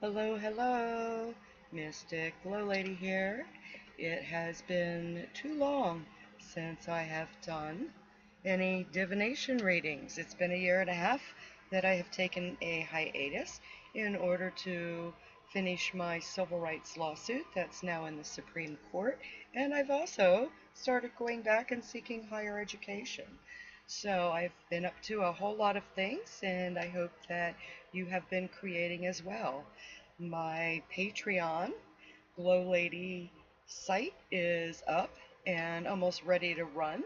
Hello, hello, Mystic GLoLady here. It has been too long since I have done any divination readings. It's been a year and a half that I have taken a hiatus in order to finish my civil rights lawsuit that's now in the Supreme Court, and I've also started going back and seeking higher education. So I've been up to a whole lot of things, and I hope that you have been creating as well. My Patreon GLoLady site is up and almost ready to run.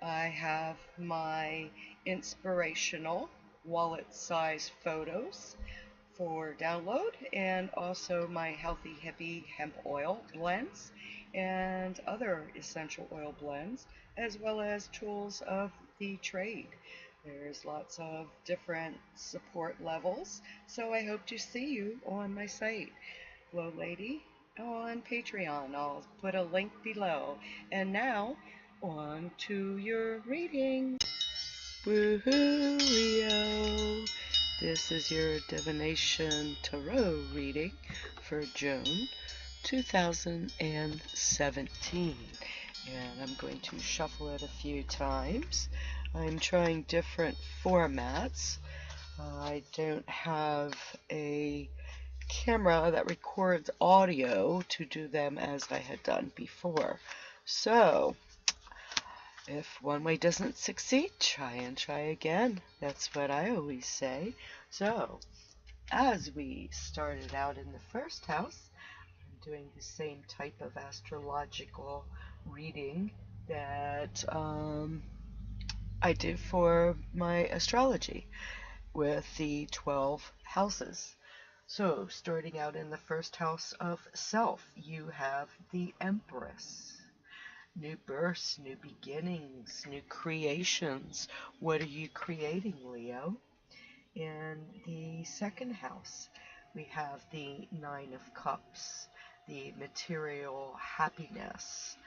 I have my inspirational wallet size photos for download, and also my healthy hippie hemp oil blends and other essential oil blends, as well as tools of the trade. There's lots of different support levels, so I hope to see you on my site, GLoLady, on Patreon. I'll put a link below. And now, on to your reading. Woohoo, Leo! This is your Divination Tarot reading for June 2017. And I'm going to shuffle it a few times. I'm trying different formats. I don't have a camera that records audio to do them as I had done before. So, if one way doesn't succeed, try and try again. That's what I always say. So, as we started out in the first house, I'm doing the same type of astrological reading that I do for my astrology with the 12 houses. So, starting out in the first house of self, you have the Empress. New births, new beginnings, new creations. What are you creating, Leo? In the second house, we have the Nine of Cups, the material happiness.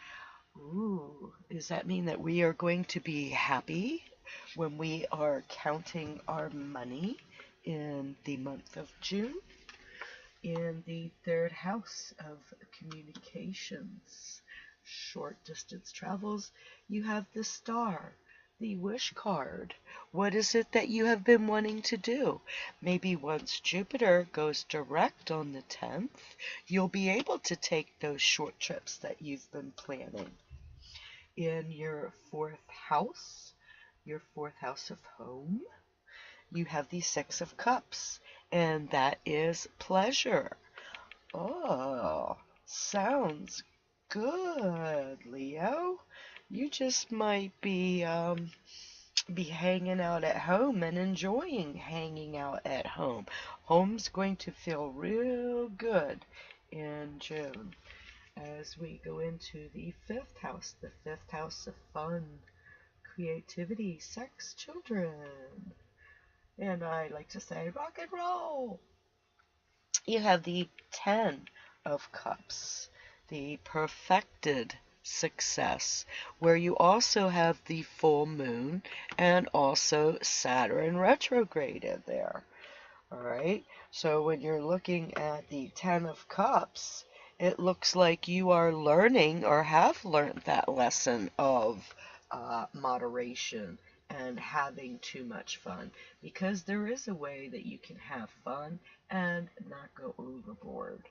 Ooh, does that mean that we are going to be happy when we are counting our money in the month of June? In the third house of communications, short distance travels, you have the star, the wish card. What is it that you have been wanting to do? Maybe once Jupiter goes direct on the 10th, you'll be able to take those short trips that you've been planning. In your fourth house of home, you have the Six of Cups, and that is pleasure. Oh, sounds good, Leo. You just might be hanging out at home and enjoying hanging out at home. Home's going to feel real good in June. As we go into the fifth house of fun, creativity, sex, children. And I like to say rock and roll. You have the Ten of Cups, the perfected success, where you also have the full moon and also Saturn retrograde in there. All right, so when you're looking at the Ten of Cups, it looks like you are learning or have learned that lesson of moderation and having too much fun, because there is a way that you can have fun and not go overboard.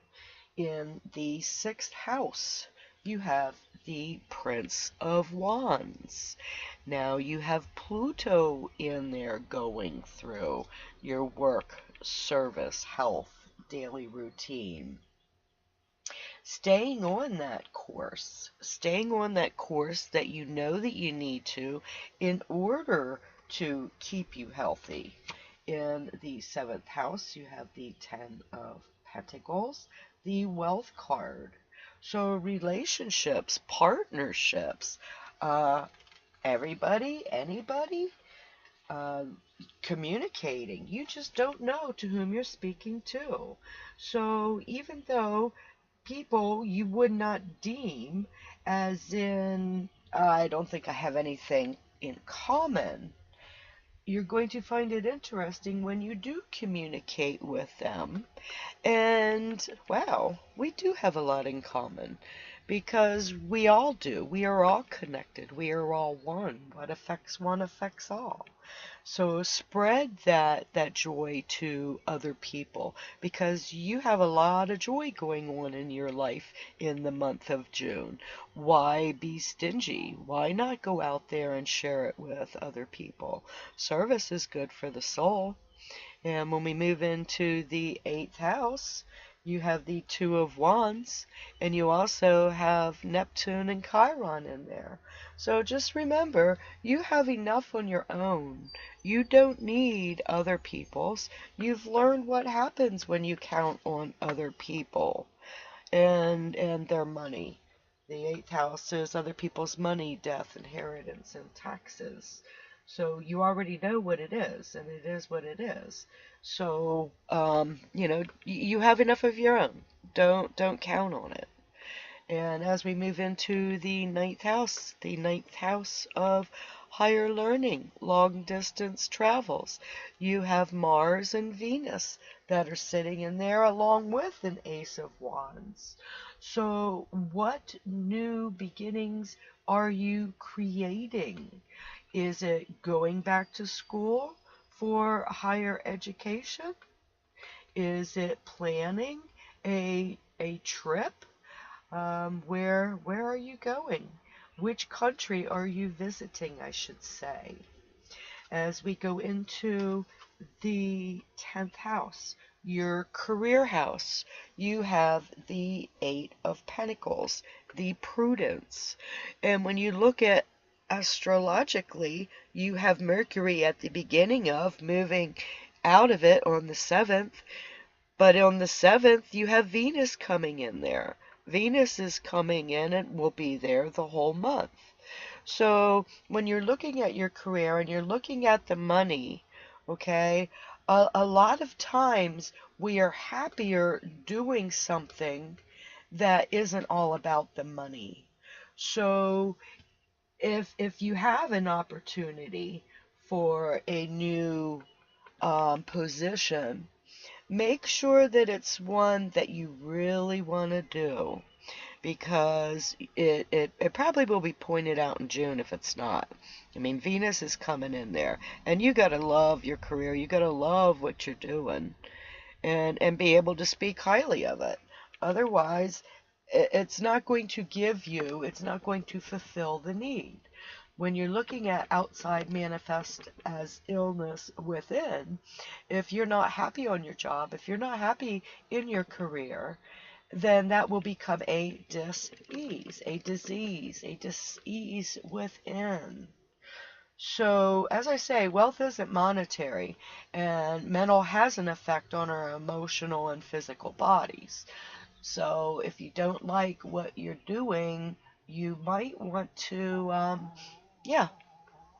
In the sixth house, you have the Prince of Wands. Now you have Pluto in there going through your work, service, health, daily routine. Staying on that course that you know that you need to in order to keep you healthy. In the seventh house, you have the Ten of Pentacles, the Wealth card. So relationships, partnerships, everybody, anybody, uh, communicating. You just don't know to whom you're speaking to. So even though people you would not deem as in, I don't think I have anything in common, you're going to find it interesting when you do communicate with them. And wow, we do have a lot in common because we all do. We are all connected. We are all one. What affects one affects all. So spread that joy to other people because you have a lot of joy going on in your life in the month of June. Why be stingy? Why not go out there and share it with other people? Service is good for the soul. And when we move into the eighth house, you have the Two of Wands, and you also have Neptune and Chiron in there. So just remember, you have enough on your own. You don't need other people's. You've learned what happens when you count on other people and their money. The eighth house is other people's money, death, inheritance, and taxes. So you already know what it is, and it is what it is. So you have enough of your own. Don't count on it. And as we move into the ninth house of higher learning, long distance travels, you have Mars and Venus that are sitting in there along with an Ace of Wands. So, what new beginnings are you creating? Is it going back to school for higher education? Is it planning a trip? Where are you going? Which country are you visiting, I should say? As we go into the 10th house, your career house, you have the Eight of Pentacles, the Prudence. And when you look at astrologically, you have Mercury at the beginning of moving out of it on the 7th, but on the 7th, you have Venus coming in there. Venus is coming in and will be there the whole month. So when you're looking at your career and you're looking at the money, okay, a lot of times we are happier doing something that isn't all about the money. So if you have an opportunity for a new position, make sure that it's one that you really want to do because it probably will be pointed out in June if it's not. I mean, Venus is coming in there, and you got to love your career. You got to love what you're doing and be able to speak highly of it. Otherwise, it's not going to give you, it's not going to fulfill the need. When you're looking at outside manifest as illness within, if you're not happy on your job, if you're not happy in your career, then that will become a dis-ease, a disease, a dis-ease within. So, as I say, wealth isn't monetary, and mental has an effect on our emotional and physical bodies. So, if you don't like what you're doing, you might want to, yeah,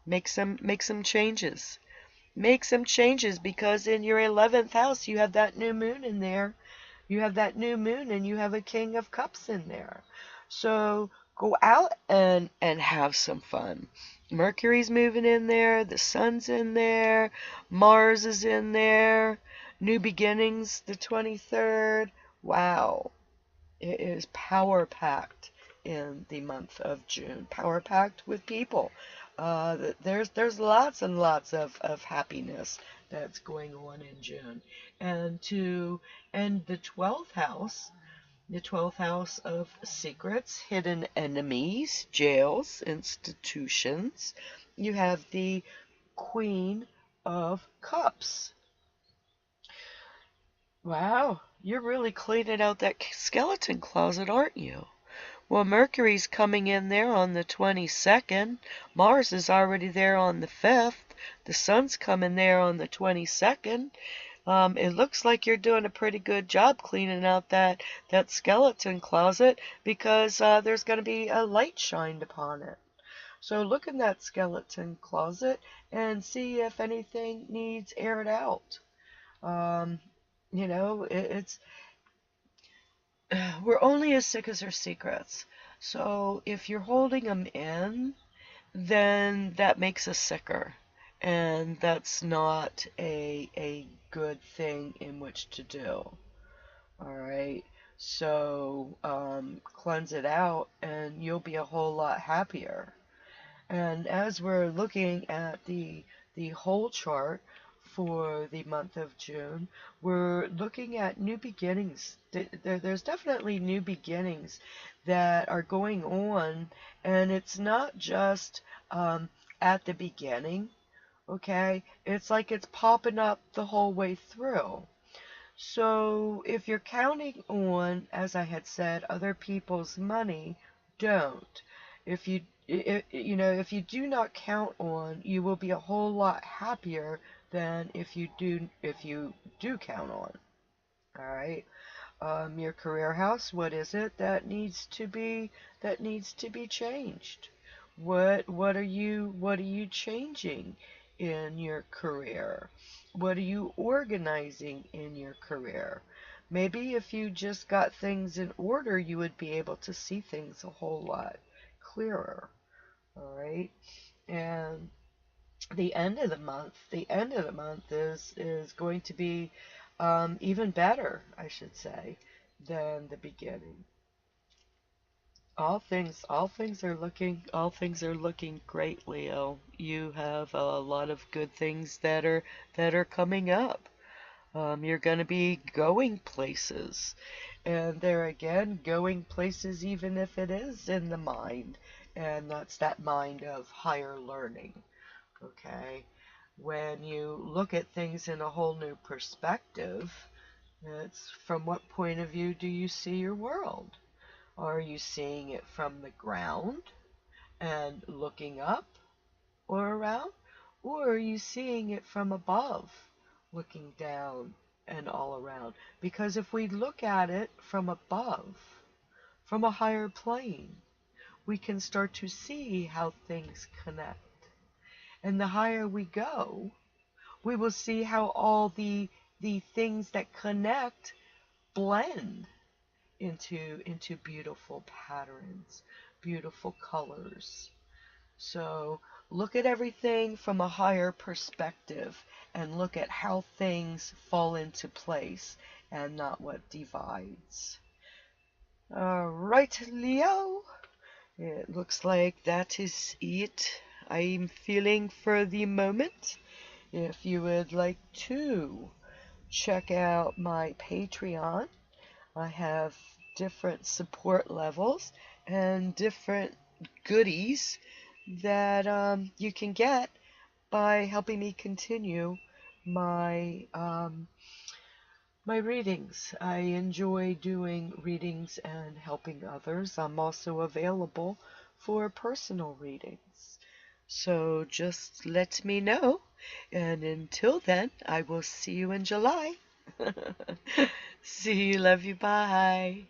make some changes. Make some changes because in your 11th house you have that new moon in there. You have that new moon and you have a King of Cups in there. So go out and have some fun. Mercury's moving in there, the sun's in there, Mars is in there, new beginnings the 23rd. Wow. It is power packed in the month of June. Power packed with people. There's lots and lots of happiness that's going on in June. And to end the 12th house of secrets, hidden enemies, jails, institutions, you have the Queen of Cups. Wow, you're really cleaning out that skeleton closet, aren't you? Well, Mercury's coming in there on the 22nd. Mars is already there on the 5th. The sun's coming there on the 22nd. It looks like you're doing a pretty good job cleaning out that skeleton closet because there's going to be a light shined upon it. So look in that skeleton closet and see if anything needs aired out. Um, it's we're only as sick as our secrets. So if you're holding them in, then that makes us sicker. and that's not a good thing in which to do. All right, so cleanse it out, and you'll be a whole lot happier. And as we're looking at the whole chart for the month of June, we're looking at new beginnings. There's definitely new beginnings that are going on, and it's not just at the beginning, okay? It's like it's popping up the whole way through. So if you're counting on, as I had said, other people's money, don't. If you do not count on, you will be a whole lot happier than if you do count on. All right. Your career house, what is it that needs to be changed? What are you changing in your career? What are you organizing in your career? Maybe if you just got things in order, you would be able to see things a whole lot clearer. All right. And the end of the month is going to be even better, I should say, than the beginning. All things are looking great, Leo. You have a lot of good things that are coming up. You're going to be going places, and there again, going places even if it is in the mind, and that's that mind of higher learning. Okay, when you look at things in a whole new perspective, it's from what point of view do you see your world? Are you seeing it from the ground and looking up or around? Or are you seeing it from above, looking down and all around? Because if we look at it from above, from a higher plane, we can start to see how things connect. And the higher we go, we will see how all the things that connect blend into beautiful patterns, beautiful colors. So look at everything from a higher perspective and look at how things fall into place and not what divides. All right, Leo. It looks like that is it I'm feeling for the moment. If you would like to check out my Patreon, I have different support levels and different goodies that you can get by helping me continue my readings. I enjoy doing readings and helping others. I'm also available for personal readings. So just let me know. And until then, I will see you in July. See you, love you, bye.